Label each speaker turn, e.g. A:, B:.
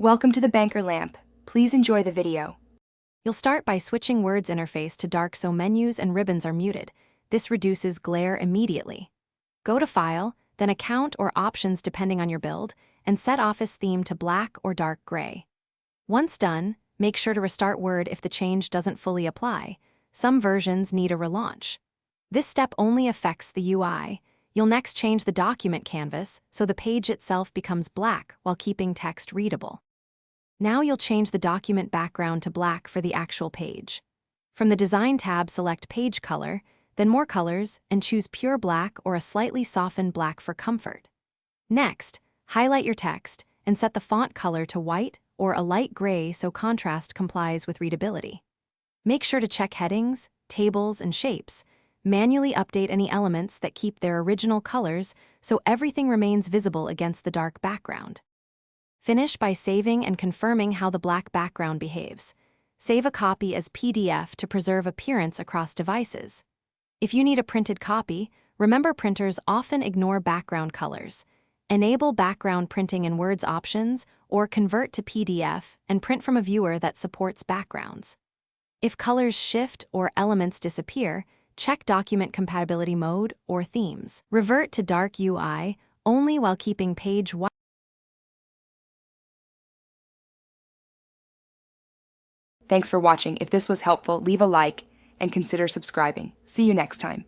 A: Welcome to the Banker Lamp. Please enjoy the video.
B: You'll start by switching Word's interface to dark so menus and ribbons are muted. This reduces glare immediately. Go to File, then Account or Options depending on your build, and set Office Theme to black or dark gray. Once done, make sure to restart Word if the change doesn't fully apply. Some versions need a relaunch. This step only affects the UI. You'll next change the document canvas so the page itself becomes black while keeping text readable. Now you'll change the document background to black for the actual page. From the Design tab, select Page Color, then More Colors, and choose Pure Black or a slightly softened black for comfort. Next, highlight your text and set the font color to white or a light gray so contrast complies with readability. Make sure to check headings, tables, and shapes. Manually update any elements that keep their original colors so everything remains visible against the dark background. Finish by saving and confirming how the black background behaves. Save a copy as PDF to preserve appearance across devices. If you need a printed copy, remember printers often ignore background colors. Enable background printing in Word's options or convert to PDF and print from a viewer that supports backgrounds. If colors shift or elements disappear, check Document Compatibility Mode or Themes. Revert to dark UI only while keeping page white.
A: Thanks for watching. If this was helpful, leave a like and consider subscribing. See you next time.